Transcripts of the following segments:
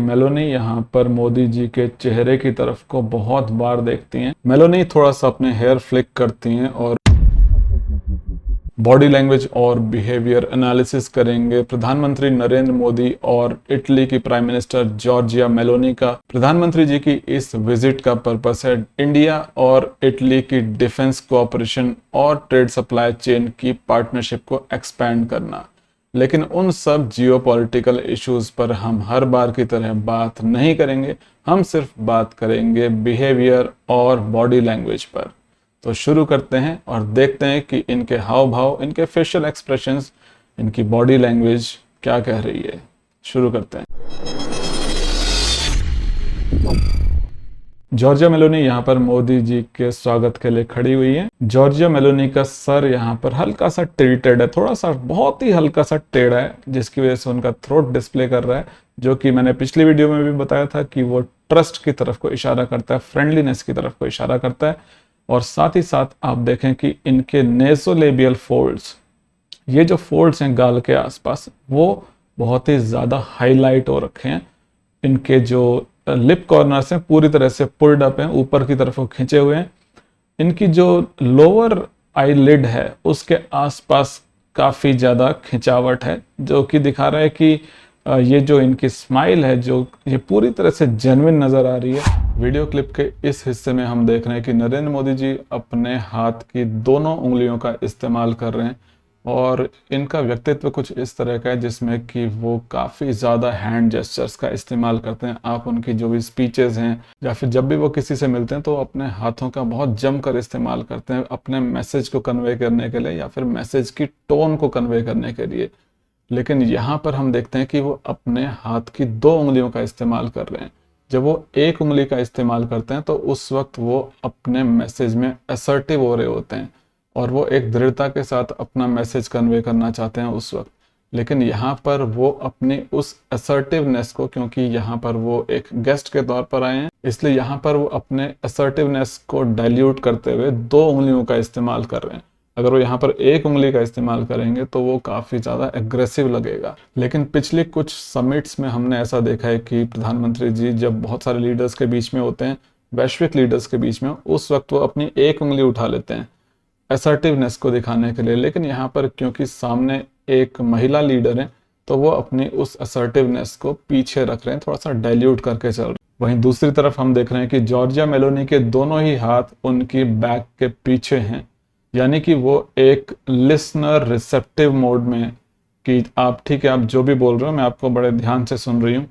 Meloni यहाँ पर मोदी जी के चेहरे की तरफ को बहुत बार देखती हैं। मेलोनी थोड़ा सा अपने हेयर फ्लिक करती हैं और बॉडी लैंग्वेज और बिहेवियर एनालिसिस करेंगे प्रधानमंत्री नरेंद्र मोदी और इटली की प्राइम मिनिस्टर जॉर्जिया मेलोनी का। प्रधानमंत्री जी की इस विजिट का पर्पस है इंडिया और इटली की डिफेंस कोऑपरेशन और ट्रेड सप्लाई चेन की पार्टनरशिप को एक्सपैंड करना। लेकिन उन सब जियोपॉलिटिकल इश्यूज पर हम हर बार की तरह बात नहीं करेंगे, हम सिर्फ बात करेंगे बिहेवियर और बॉडी लैंग्वेज पर। तो शुरू करते हैं और देखते हैं कि इनके हाव भाव, इनके फेशियल एक्सप्रेशंस, इनकी बॉडी लैंग्वेज क्या कह रही है। शुरू करते हैं। जॉर्जिया मेलोनी यहाँ पर मोदी जी के स्वागत के लिए खड़ी हुई है। जॉर्जिया मेलोनी का सर यहाँ पर हल्का सा टिल्टेड है, थोड़ा सा बहुत ही हल्का सा टेढ़ा है, जिसकी वजह से उनका थ्रोट डिस्प्ले कर रहा है, जो कि मैंने पिछली वीडियो में भी बताया था कि वो ट्रस्ट की तरफ को इशारा करता है, फ्रेंडलीनेस की तरफ को इशारा करता है। और साथ ही साथ आप देखें कि इनके नेसोलेबियल फोल्ड्स, ये जो फोल्ड्स हैं गाल के आसपास, वो बहुत ही ज़्यादा हाईलाइट हो रखे हैं। इनके जो लिप कॉर्नर्स हैं पूरी तरह से पुल्ड अप हैं, ऊपर की तरफ खींचे हुए हैं। इनकी जो लोअर आईलिड है उसके आसपास काफ़ी ज़्यादा खिंचावट है, जो कि दिखा रहा है कि ये जो इनकी स्माइल है, जो ये पूरी तरह से जेन्युइन नज़र आ रही है। वीडियो क्लिप के इस हिस्से में हम देख रहे हैं कि नरेंद्र मोदी जी अपने हाथ की दोनों उंगलियों का इस्तेमाल कर रहे हैं और इनका व्यक्तित्व कुछ इस तरह का है जिसमें कि वो काफ़ी ज़्यादा हैंड जेस्चर्स का इस्तेमाल करते हैं। आप उनकी जो भी स्पीचेस हैं या फिर जब भी वो किसी से मिलते हैं तो अपने हाथों का बहुत जमकर इस्तेमाल करते हैं अपने मैसेज को कन्वे करने के लिए या फिर मैसेज की टोन को कन्वे करने के लिए। लेकिन यहाँ पर हम देखते हैं कि वो अपने हाथ की दो उंगलियों का इस्तेमाल कर रहे हैं। जब वो एक उंगली का इस्तेमाल करते हैं तो उस वक्त वो अपने मैसेज में असर्टिव हो रहे होते हैं और वो एक दृढ़ता के साथ अपना मैसेज कन्वे करना चाहते हैं उस वक्त। लेकिन यहाँ पर वो अपनी उस असर्टिवनेस को, क्योंकि यहाँ पर वो एक गेस्ट के तौर पर आए हैं, इसलिए यहाँ पर वो अपने असर्टिवनेस को डाइल्यूट करते हुए दो उंगलियों का इस्तेमाल कर रहे हैं। अगर वो यहाँ पर एक उंगली का इस्तेमाल करेंगे तो वो काफ़ी ज़्यादा एग्रेसिव लगेगा। लेकिन पिछले कुछ समिट्स में हमने ऐसा देखा है कि प्रधानमंत्री जी जब बहुत सारे लीडर्स के बीच में होते हैं, वैश्विक लीडर्स के बीच में, उस वक्त वो अपनी एक उंगली उठा लेते हैं असर्टिवनेस को दिखाने के लिए। लेकिन यहाँ पर क्योंकि सामने एक महिला लीडर है तो वो अपनी उस असर्टिवनेस को पीछे रख रहे हैं, थोड़ा सा डाइल्यूट करके चल रहे हैं। वहीं दूसरी तरफ हम देख रहे हैं कि जॉर्जिया मेलोनी के दोनों ही हाथ उनकी बैक के पीछे हैं, यानी कि वो एक लिसनर रिसेप्टिव मोड में कि आप ठीक है, आप जो भी बोल रहे हो मैं आपको बड़े ध्यान से सुन रही हूँ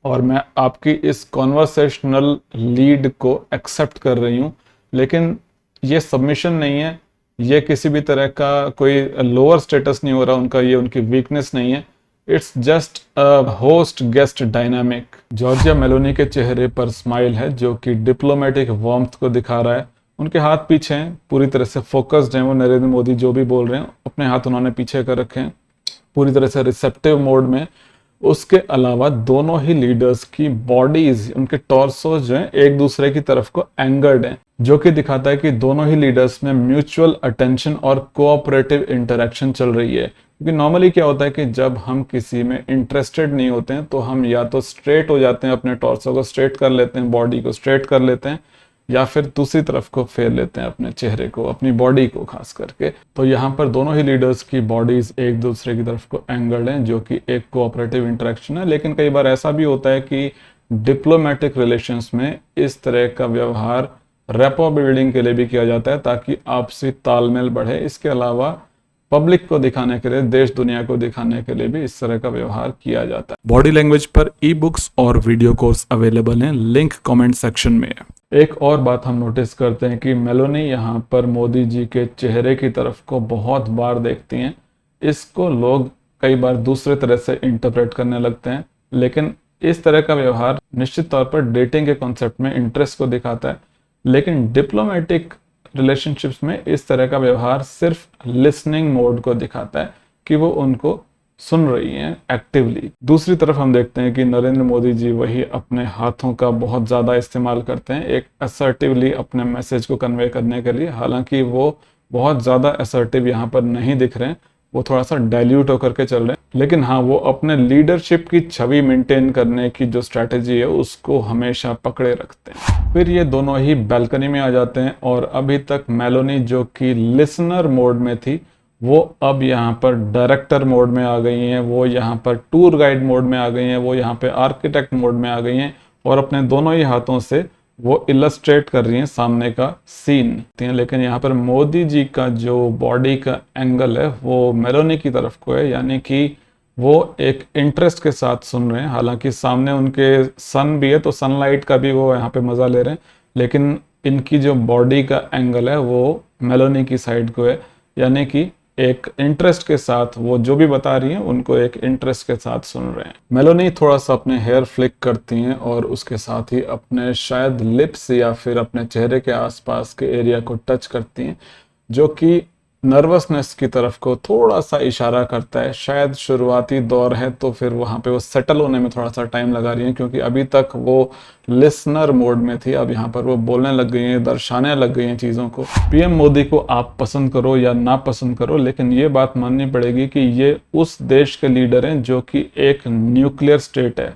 और मैं आपकी इस कॉन्वर्सेशनल लीड को एक्सेप्ट कर रही हूँ। लेकिन ये सबमिशन नहीं है, ये किसी भी तरह का कोई लोअर स्टेटस नहीं हो रहा उनका, ये उनकी वीकनेस नहीं है। It's just a host guest dynamic. Giorgia Meloni के चेहरे पर स्माइल है जो कि डिप्लोमेटिक वार्मथ को दिखा रहा है। उनके हाथ पीछे हैं, पूरी तरह से फोकस्ड हैं वो। नरेंद्र मोदी जो भी बोल रहे हैं अपने हाथ उन्होंने पीछे कर रखे हैं, पूरी तरह से रिसेप्टिव मोड में। उसके अलावा दोनों ही लीडर्स की बॉडीज, उनके टॉर्सो जो हैं एक दूसरे की तरफ को एंगर्ड हैं, जो कि दिखाता है कि दोनों ही लीडर्स में म्यूचुअल अटेंशन और कोऑपरेटिव इंटरेक्शन चल रही है। क्योंकि नॉर्मली क्या होता है कि जब हम किसी में इंटरेस्टेड नहीं होते हैं तो हम या तो स्ट्रेट हो जाते हैं, अपने टॉर्सो को स्ट्रेट कर लेते हैं, बॉडी को स्ट्रेट कर लेते हैं, या फिर दूसरी तरफ को फेर लेते हैं अपने चेहरे को, अपनी बॉडी को खास करके। तो यहाँ पर दोनों ही लीडर्स की बॉडीज एक दूसरे की तरफ को एंगल्ड हैं, जो कि एक कोऑपरेटिव इंटरेक्शन है। लेकिन कई बार ऐसा भी होता है कि डिप्लोमेटिक रिलेशंस में इस तरह का व्यवहार रेपो बिल्डिंग के लिए भी किया जाता है ताकि आपसी तालमेल बढ़े। इसके अलावा पब्लिक को दिखाने के लिए, देश दुनिया को दिखाने के लिए भी इस तरह का व्यवहार किया जाता है। बॉडी लैंग्वेज पर ई बुक्स और वीडियो कोर्स अवेलेबल हैं, लिंक कमेंट सेक्शन में है। एक और बात हम नोटिस करते हैं कि मेलोनी यहाँ पर मोदी जी के चेहरे की तरफ को बहुत बार देखती हैं। इसको लोग कई बार दूसरे तरह से इंटरप्रेट करने लगते हैं, लेकिन इस तरह का व्यवहार निश्चित तौर पर डेटिंग के कॉन्सेप्ट में इंटरेस्ट को दिखाता है। लेकिन डिप्लोमेटिक रिलेशनशिप्स में इस तरह का व्यवहार सिर्फ लिसनिंग मोड को दिखाता है कि वो उनको सुन रही हैं एक्टिवली। दूसरी तरफ हम देखते हैं कि नरेंद्र मोदी जी वही अपने हाथों का बहुत ज़्यादा इस्तेमाल करते हैं एक असर्टिवली अपने मैसेज को कन्वे करने के लिए। हालांकि वो बहुत ज़्यादा असर्टिव यहाँ पर नहीं दिख रहे हैं, वो थोड़ा सा डाइल्यूट होकर के चल रहे हैं, लेकिन हाँ वो अपने लीडरशिप की छवि मेंटेन करने की जो स्ट्रैटेजी है उसको हमेशा पकड़े रखते हैं। फिर ये दोनों ही बालकनी में आ जाते हैं और अभी तक मेलोनी जो कि लिसनर मोड में थी वो अब यहाँ पर डायरेक्टर मोड में आ गई हैं, वो यहाँ पर टूर गाइड मोड में आ गई हैं, वो यहाँ पे आर्किटेक्ट मोड में आ गई हैं और अपने दोनों ही हाथों से वो इलस्ट्रेट कर रही हैं सामने का सीन। लेकिन यहाँ पर मोदी जी का जो बॉडी का एंगल है वो मेलोनी की तरफ को है, यानी कि वो एक इंटरेस्ट के साथ सुन रहे हैं। हालांकि सामने उनके सन भी है तो सनलाइट का भी वो यहाँ पे मजा ले रहे हैं, लेकिन इनकी जो बॉडी का एंगल है वो मेलोनी की साइड को है, यानी कि एक इंटरेस्ट के साथ वो जो भी बता रही हैं उनको एक इंटरेस्ट के साथ सुन रहे हैं। मेलोनी थोड़ा सा अपने हेयर फ्लिक करती हैं और उसके साथ ही अपने शायद लिप्स या फिर अपने चेहरे के आसपास के एरिया को टच करती हैं, जो कि नर्वसनेस की तरफ को थोड़ा सा इशारा करता है। शायद शुरुआती दौर है तो फिर वहां पे वो सेटल होने में थोड़ा सा टाइम लगा रही हैं, क्योंकि अभी तक वो लिसनर मोड में थी, अब यहाँ पर वो बोलने लग गई हैं, दर्शाने लग गई हैं चीज़ों को। पीएम मोदी को आप पसंद करो या ना पसंद करो, लेकिन ये बात माननी पड़ेगी कि ये उस देश के लीडर हैं जो कि एक न्यूक्लियर स्टेट है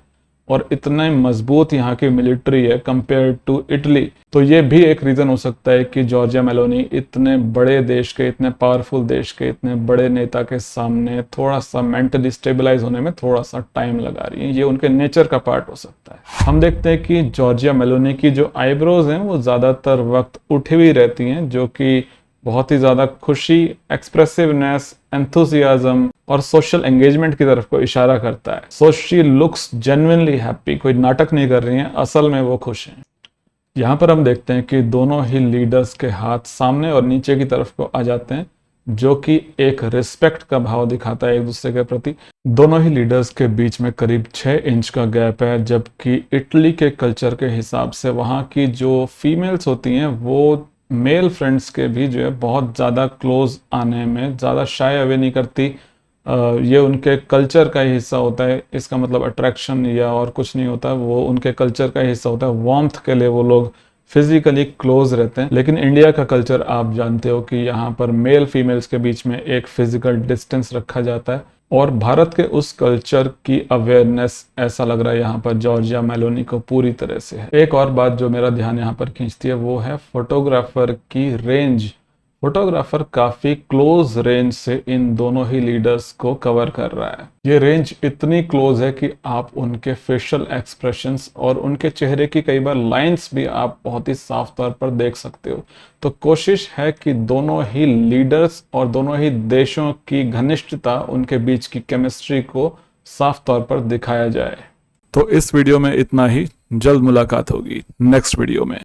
और इतने मजबूत यहाँ की मिलिट्री है कंपेयर टू इटली। तो ये भी एक रीजन हो सकता है कि जॉर्जिया मेलोनी इतने बड़े देश के, इतने पावरफुल देश के, इतने बड़े नेता के सामने थोड़ा सा मेंटली स्टेबलाइज होने में थोड़ा सा टाइम लगा रही है। ये उनके नेचर का पार्ट हो सकता है। हम देखते हैं कि जॉर्जिया मेलोनी की जो आईब्रोज हैं वो ज्यादातर वक्त उठी हुई रहती हैं, जो कि बहुत ही ज्यादा खुशी, एक्सप्रेसिवनेस, एंथुसियाज्म और सोशल एंगेजमेंट की तरफ को इशारा करता है। So she looks genuinely happy, कोई नाटक नहीं कर रही हैं, असल में वो खुश हैं। यहाँ पर हम देखते हैं कि दोनों ही लीडर्स के हाथ सामने और नीचे की तरफ को आ जाते हैं, जो कि एक रिस्पेक्ट का भाव दिखाता है एक दूसरे के प्रति। दोनों ही लीडर्स के बीच में करीब 6 इंच का गैप है, जबकि इटली के कल्चर के हिसाब से वहाँ की जो फीमेल्स होती हैं वो मेल फ्रेंड्स के भी जो है बहुत ज़्यादा क्लोज आने में ज़्यादा शाय अवे नहीं करती। ये उनके कल्चर का ही हिस्सा होता है। इसका मतलब अट्रैक्शन या और कुछ नहीं होता, वो उनके कल्चर का ही हिस्सा होता है। वार्मथ के लिए वो लोग फिजिकली क्लोज रहते हैं। लेकिन इंडिया का कल्चर आप जानते हो कि यहाँ पर मेल फीमेल्स के बीच में एक फिजिकल डिस्टेंस रखा जाता है, और भारत के उस कल्चर की अवेयरनेस ऐसा लग रहा है यहाँ पर जॉर्जिया मेलोनी को पूरी तरह से है। एक और बात जो मेरा ध्यान यहाँ पर खींचती है वो है फोटोग्राफर की रेंज। फोटोग्राफर काफी क्लोज रेंज से इन दोनों ही लीडर्स को कवर कर रहा है। ये रेंज इतनी क्लोज है कि आप उनके फेशियल एक्सप्रेशंस और उनके चेहरे की कई बार लाइंस भी आप बहुत ही साफ तौर पर देख सकते हो। तो कोशिश है कि दोनों ही लीडर्स और दोनों ही देशों की घनिष्ठता, उनके बीच की केमिस्ट्री को साफ तौर पर दिखाया जाए। तो इस वीडियो में इतना ही, जल्द मुलाकात होगी नेक्स्ट वीडियो में।